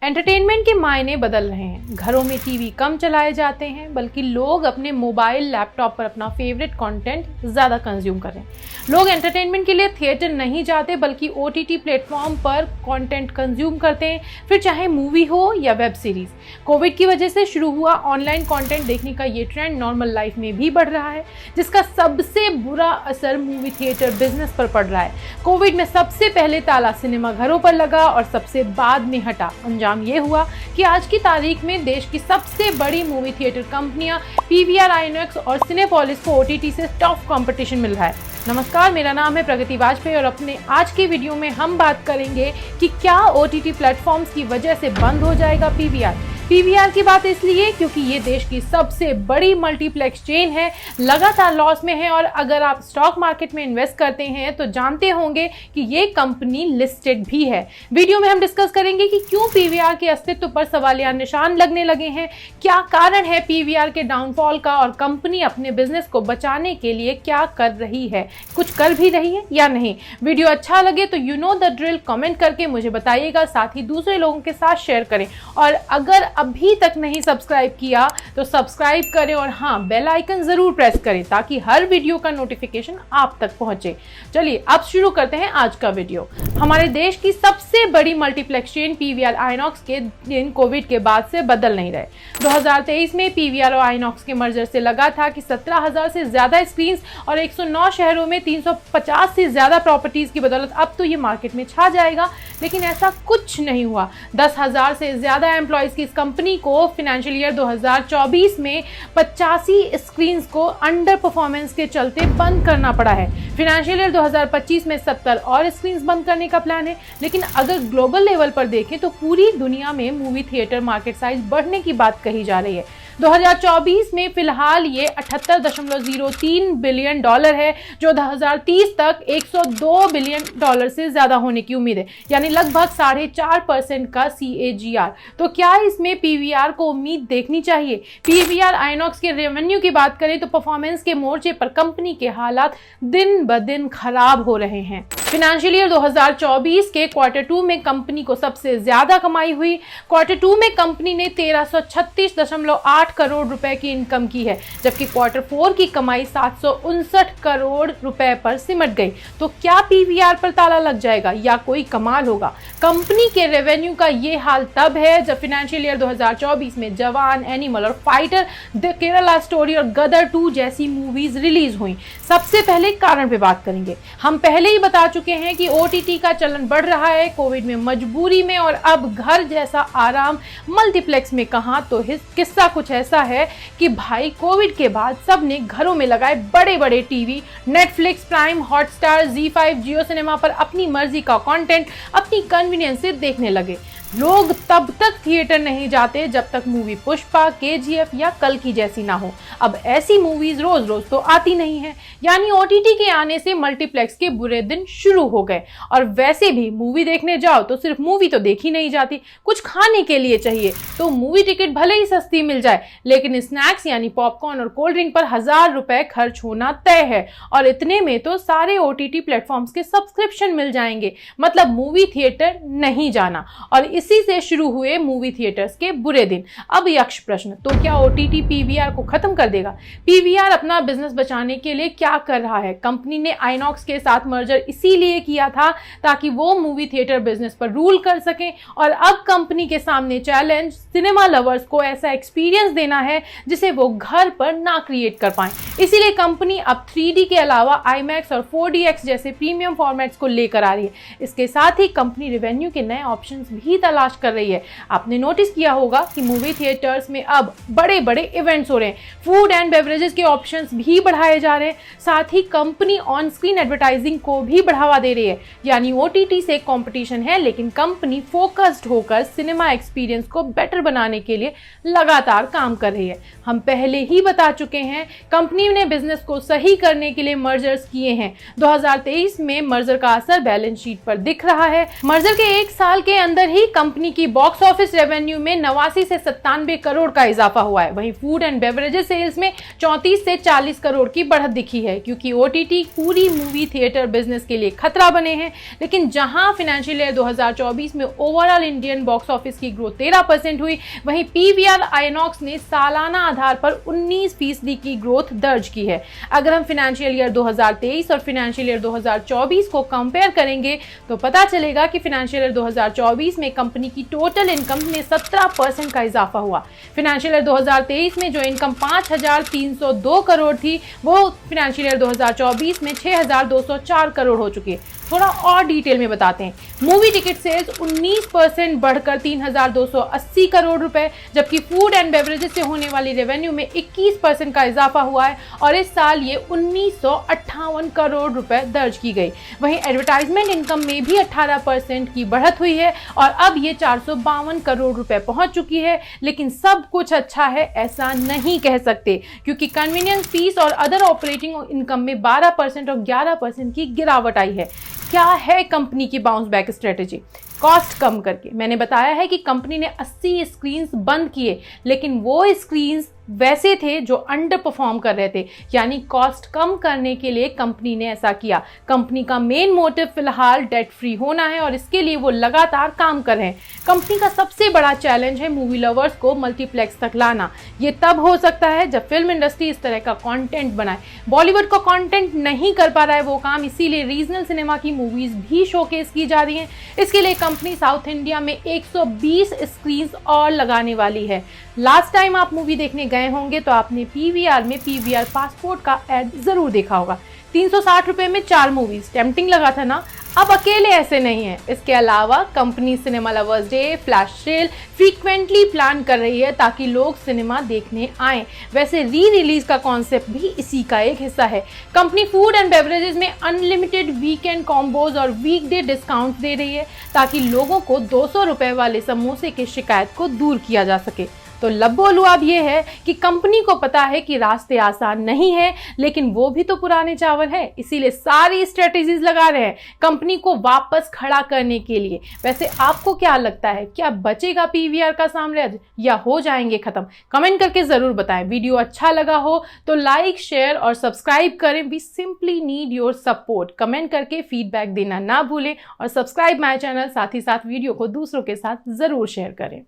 Entertainment के मायने बदल रहे हैं। घरों में टीवी कम चलाए जाते हैं, बल्कि लोग अपने मोबाइल लैपटॉप पर अपना फेवरेट कंटेंट ज़्यादा कंज्यूम कर रहे हैं। लोग एंटरटेनमेंट के लिए थिएटर नहीं जाते, बल्कि ओटीटी प्लेटफॉर्म पर कंटेंट कंज्यूम करते हैं, फिर चाहे मूवी हो या वेब सीरीज। कोविड की वजह से शुरू हुआ ऑनलाइन कंटेंट देखने का ये ट्रेंड नॉर्मल लाइफ में भी बढ़ रहा है, जिसका सबसे बुरा असर मूवी थिएटर बिजनेस पर पड़ रहा है। कोविड में सबसे पहले ताला सिनेमा घरों पर लगा और सबसे बाद में हटा। अंजाम ये हुआ कि आज की तारीख में देश की सबसे बड़ी मूवी थिएटर कंपनियां पीवीआर, आईनॉक्स और सिनेपोलिस को ओटीटी से टफ कंपटीशन मिल रहा है। नमस्कार, मेरा नाम है प्रगति वाजपेयी और अपने आज के वीडियो में हम बात करेंगे कि क्या ओटीटी प्लेटफॉर्म्स की वजह से बंद हो जाएगा पीवीआर। पीवीआर की बात इसलिए क्योंकि ये देश की सबसे बड़ी मल्टीप्लेक्स चेन है, लगातार लॉस में है और अगर आप स्टॉक मार्केट में इन्वेस्ट करते हैं तो जानते होंगे कि ये कंपनी लिस्टेड भी है। वीडियो में हम डिस्कस करेंगे कि क्यों पीवीआर के अस्तित्व पर सवालिया निशान लगने लगे हैं, क्या कारण है पीवीआर के डाउनफॉल का और कंपनी अपने बिजनेस को बचाने के लिए क्या कर रही है, कुछ कर भी रही है या नहीं। वीडियो अच्छा लगे तो you know the drill, comment करके मुझे बताइएगा, साथ ही दूसरे लोगों के साथ शेयर करें और अगर अभी तक नहीं सब्सक्राइब किया तो सब्सक्राइब करें और हाँ, बेल आइकन जरूर प्रेस करें ताकि हर वीडियो का नोटिफिकेशन आप तक पहुंचे। चलिए अब शुरू करते हैं आज का वीडियो। हमारे देश की सबसे बड़ी मल्टीप्लेक्स चेन पीवीआर, आईनॉक्स के दिन कोविड के बाद से बदल नहीं रहे। 2023 में पीवीआर और आईनॉक्स के मर्जर से लगा था कि 17,000 से ज्यादा स्क्रीन और 109 शहरों में 350 से ज्यादा प्रॉपर्टीज की बदौलत अब तो ये मार्केट में छा जाएगा, लेकिन ऐसा कुछ नहीं हुआ। 10,000 से ज्यादा एम्प्लॉयज की इस कंपनी को फाइनेंशियल ईयर 2024 में 85 स्क्रीन्स को अंडर परफॉर्मेंस के चलते बंद करना पड़ा है। फाइनेंशियल ईयर 2025 में 70 और स्क्रीन्स बंद करने का प्लान है। लेकिन अगर ग्लोबल लेवल पर देखें तो पूरी दुनिया में मूवी थिएटर मार्केट साइज बढ़ने की बात कही जा रही है। 2024 में फिलहाल ये 78.03 बिलियन डॉलर है, जो 2030 तक 102 बिलियन डॉलर से ज्यादा होने की उम्मीद है, यानी लगभग 4.5% का CAGR। तो क्या इसमें पीवीआर को उम्मीद देखनी चाहिए? पीवीआर, आईनॉक्स के रेवेन्यू की बात करें तो परफॉर्मेंस के मोर्चे पर कंपनी के हालात दिन ब दिन खराब हो रहे हैं। फाइनेंशियल ईयर 2024 के Q2 में कंपनी को सबसे ज्यादा कमाई हुई। Q2 में कंपनी ने 1336.8 करोड़ रुपए की इनकम की है, जबकि Q4 की कमाई 759 करोड़ रुपए पर सिमट गई। तो क्या पीवीआर पर ताला लग जाएगा या कोई कमाल होगा? कंपनी के रेवेन्यू का ये हाल तब है जब फाइनेंशियल ईयर 2024 में जवान, एनिमल और फाइटर, द केरला स्टोरी और गदर 2 जैसी मूवीज रिलीज हुई। सबसे पहले कारण पे बात करेंगे। हम पहले ही बता चुके हैं कि ओटीटी का चलन बढ़ रहा है, कोविड में मजबूरी में, और अब घर जैसा आराम मल्टीप्लेक्स में कहां। तो किस्सा कुछ ऐसा है कि भाई कोविड के बाद सबने घरों में लगाए बड़े बड़े TV, Netflix, prime, Hotstar, ZEE5, जियो सिनेमा पर अपनी मर्जी का कंटेंट अपनी कन्वीनियंस से देखने लगे। लोग तब तक थिएटर नहीं जाते जब तक मूवी पुष्पा, KGF या कल की जैसी ना हो। अब ऐसी मूवीज रोज रोज तो आती नहीं है, यानी ओटीटी के आने से मल्टीप्लेक्स के बुरे दिन शुरू हो गए। और वैसे भी मूवी देखने जाओ तो सिर्फ मूवी तो देखी नहीं जाती, कुछ खाने के लिए चाहिए। तो मूवी टिकट भले ही सस्ती मिल जाए, लेकिन स्नैक्स यानी पॉपकॉर्न और कोल्ड ड्रिंक पर 1000 रुपए खर्च होना तय है। और इतने में तो सारे ओटीटी प्लेटफॉर्म्स के सब्सक्रिप्शन मिल जाएंगे, मतलब मूवी थिएटर नहीं जाना। और इसी से शुरू हुए मूवी थिएटर्स के बुरे दिन। अब यक्ष प्रश्न, तो क्या ओटीटी पीवीआर को खत्म कर देगा? पीवीआर अपना बिजनेस बचाने के लिए क्या कर रहा है? कंपनी ने आईनॉक्स के साथ मर्जर इसीलिए किया था ताकि वो मूवी थिएटर बिजनेस पर रूल कर सके, और अब कंपनी के सामने चैलेंज सिनेमा लवर्स को ऐसा एक्सपीरियंस देना है जिसे वो घर पर ना क्रिएट कर पाए। इसीलिए कंपनी अब 3D के अलावा IMAX और 4DX जैसे प्रीमियम फॉर्मेट्स को लेकर आ रही है। इसके साथ ही कंपनी रेवेन्यू के नए ऑप्शंस भी तलाश कर रही है। आपने नोटिस किया होगा कि मूवी थिएटर्स में अब बड़े बड़े इवेंट्स हो रहे हैं, फूड एंड बेवरेजेस के ऑप्शंस भी बढ़ाए जा रहे हैं। साथ ही कंपनी ऑन स्क्रीन एडवर्टाइजिंग को भी बढ़ावा दे रही है, यानी ओटीटी से कंपटीशन है, लेकिन कंपनी फोकस्ड होकर सिनेमा एक्सपीरियंस को बेटर बनाने के लिए लगातार काम कर रही है। हम पहले ही बता चुके हैं, कंपनी ने बिजनेस को सही करने के लिए मर्जर्स किए हैं। 2023 में मर्जर का असर बैलेंस शीट पर दिख रहा है। मर्जर के 1 साल के अंदर ही कंपनी की बॉक्स ऑफिस रेवेन्यू में 89 से 97 करोड़ का इजाफा हुआ है। वहीं फूड एंड बेवरेजेस सेल्स में 34 से 40 करोड़ की बढ़त दिखी है, क्योंकि ओटीटी पूरी मूवी थिएटर बिजनेस के लिए खतरा बने हैं। लेकिन जहां फाइनेंशियल ईयर 2024 में ओवरऑल इंडियन बॉक्स ऑफिस की ग्रोथ 13% हुई, वहीं पीवीआर आइनॉक्स ने सालाना आधार पर 19% की ग्रोथ दर्ज की है। अगर हम फाइनेंशियल ईयर 2023 और फाइनेंशियल ईयर 2024 को कंपेयर करेंगे तो पता चलेगा कि फाइनेंशियल ईयर 2024 में कंपनी की टोटल इनकम में 17% का इजाफा हुआ। फाइनेंशियल ईयर 2023 में जो इनकम 5,302 करोड़ थी, वो फाइनेंशियल ईयर 2024 में 6,204 करोड़ हो चुकी है। थोड़ा और डिटेल में बताते हैं। मूवी टिकट सेल्स 19% बढ़कर 3,280 करोड़ रुपए, जबकि फूड एंड बेवरेजेस से होने वाली रेवेन्यू में 21% का इजाफा हुआ है और इस साल ये 1958 करोड़ रुपए दर्ज की गई। वहीं एडवर्टाइजमेंट इनकम में भी 18% की बढ़त हुई है और अब ये 452 करोड़ रुपए पहुंच चुकी है। लेकिन सब कुछ अच्छा है ऐसा नहीं कह सकते, क्योंकि कन्वीनियंस फीस और अदर ऑपरेटिंग इनकम में 12% और 11% की गिरावट आई है। क्या है कंपनी की बाउंस बैक स्ट्रेटेजी? कॉस्ट कम करके। मैंने बताया है कि कंपनी ने 80 स्क्रीन्स बंद किए, लेकिन वो स्क्रीन्स वैसे थे जो अंडर परफॉर्म कर रहे थे, यानी कॉस्ट कम करने के लिए कंपनी ने ऐसा किया। कंपनी का मेन मोटिव फिलहाल डेट फ्री होना है और इसके लिए वो लगातार काम कर रहे हैं। कंपनी का सबसे बड़ा चैलेंज है मूवी लवर्स को मल्टीप्लेक्स तक लाना। ये तब हो सकता है जब फिल्म इंडस्ट्री इस तरह का कंटेंट बनाए। बॉलीवुड का कंटेंट नहीं कर पा रहा है वो काम, इसीलिए रीजनल सिनेमा की मूवीज भी शोकेस की जा रही हैं। इसके लिए कंपनी साउथ इंडिया में 120 स्क्रीन्स और लगाने वाली है। लास्ट टाइम आप मूवी देखने गए होंगे तो आपने पीवीआर में पीवीआर पासपोर्ट का एड जरूर देखा होगा। 360 रुपए में 4 मूवीज, टेम्पटिंग लगा था ना? अब अकेले ऐसे नहीं है। इसके अलावा company cinema lovers day, flash sale frequently plan कर रही है ताकि लोग सिनेमा देखने आएं। वैसे री रिलीज का कॉन्सेप्ट भी इसी का एक हिस्सा है। कंपनी फूड एंड बेवरेजेस में अनलिमिटेड वीकेंड कॉम्बोज और वीकडे डिस्काउंट दे रही है ताकि लोगों को 200 रुपए वाले समोसे की शिकायत को दूर किया जा सके। तो लबोलू अब ये है कि कंपनी को पता है कि रास्ते आसान नहीं है, लेकिन वो भी तो पुराने चावल है, इसीलिए सारी स्ट्रेटेजीज लगा रहे हैं कंपनी को वापस खड़ा करने के लिए। वैसे आपको क्या लगता है, क्या बचेगा पीवीआर का साम्राज्य या हो जाएंगे खत्म? कमेंट करके जरूर बताएं। वीडियो अच्छा लगा हो तो लाइक, शेयर और सब्सक्राइब करें। We simply need your support. Comment करके फीडबैक देना ना भूलें और सब्सक्राइब माय चैनल, साथ ही साथ वीडियो को दूसरों के साथ जरूर शेयर करें।